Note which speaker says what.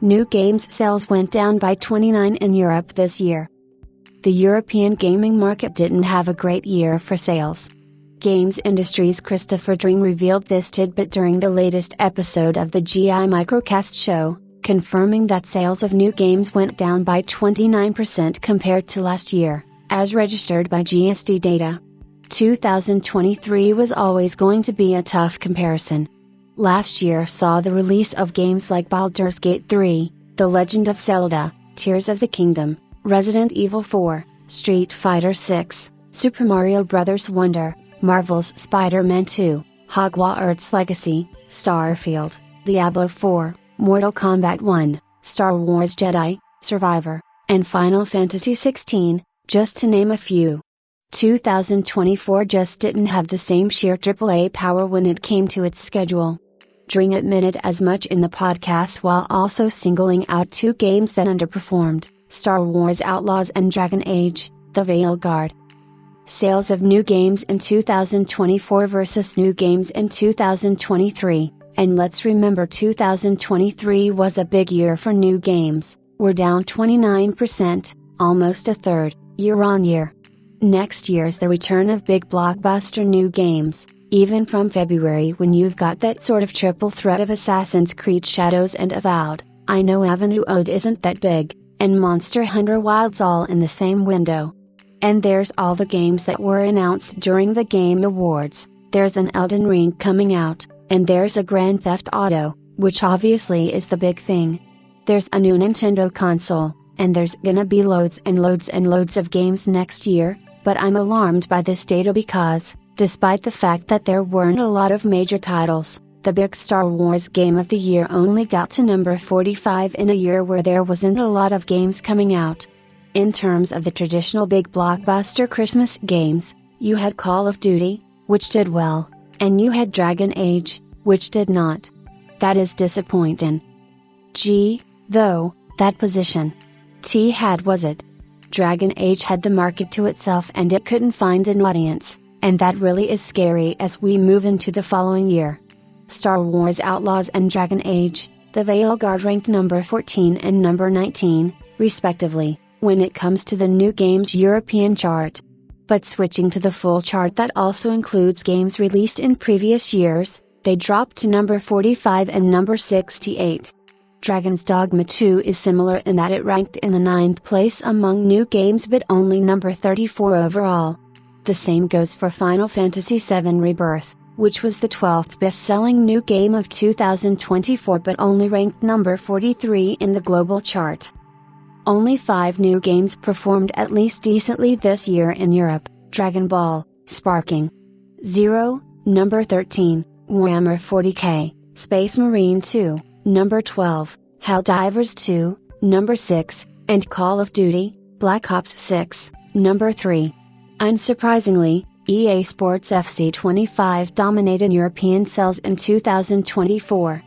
Speaker 1: New games sales went down by 29% in Europe this year. The European gaming market didn't have a great year for sales. Games Industry's Christopher Dring revealed this tidbit during the latest episode of the GI Microcast show, confirming that sales of new games went down by 29% compared to last year, as registered by GSD data. 2023 was always going to be a tough comparison. Last year saw the release of games like Baldur's Gate 3, The Legend of Zelda, Tears of the Kingdom, Resident Evil 4, Street Fighter 6, Super Mario Bros. Wonder, Marvel's Spider-Man 2, Hogwarts Legacy, Starfield, Diablo 4, Mortal Kombat 1, Star Wars Jedi, Survivor, and Final Fantasy XVI, just to name a few. 2024 just didn't have the same sheer AAA power when it came to its schedule. Dring admitted as much in the podcast while also singling out two games that underperformed, Star Wars Outlaws and Dragon Age: The Veilguard. Sales of new games in 2024 versus new games in 2023, and let's remember 2023 was a big year for new games, were down 29%, almost a third, year on year. Next year's the return of big blockbuster new games, even from February when you've got that sort of triple threat of Assassin's Creed Shadows and Avowed, I Know Avenue Ode isn't that big, and Monster Hunter Wilds all in the same window. And there's all the games that were announced during the Game Awards, there's an Elden Ring coming out, and there's a Grand Theft Auto, which obviously is the big thing. There's a new Nintendo console, and there's gonna be loads and loads and loads of games next year, but I'm alarmed by this data because, despite the fact that there weren't a lot of major titles, the big Star Wars Game of the Year only got to number 45 in a year where there wasn't a lot of games coming out. In terms of the traditional big blockbuster Christmas games, you had Call of Duty, which did well, and you had Dragon Age, which did not. That is disappointing. Though, that position. T had was it. Dragon Age had the market to itself and it couldn't find an audience, and that really is scary as we move into the following year. Star Wars Outlaws and Dragon Age: The Veilguard ranked number 14 and number 19, respectively, when it comes to the new games European chart. But switching to the full chart that also includes games released in previous years, they dropped to number 45 and number 68. Dragon's Dogma 2 is similar in that it ranked in the 9th place among new games but only number 34 overall. The same goes for Final Fantasy VII Rebirth, which was the 12th best-selling new game of 2024 but only ranked number 43 in the global chart. Only 5 new games performed at least decently this year in Europe: Dragon Ball, Sparking Zero, number 13, Warhammer 40k, Space Marine 2, number 12, Helldivers 2, number 6, and Call of Duty, Black Ops 6, number 3. Unsurprisingly, EA Sports FC 25 dominated European sales in 2024,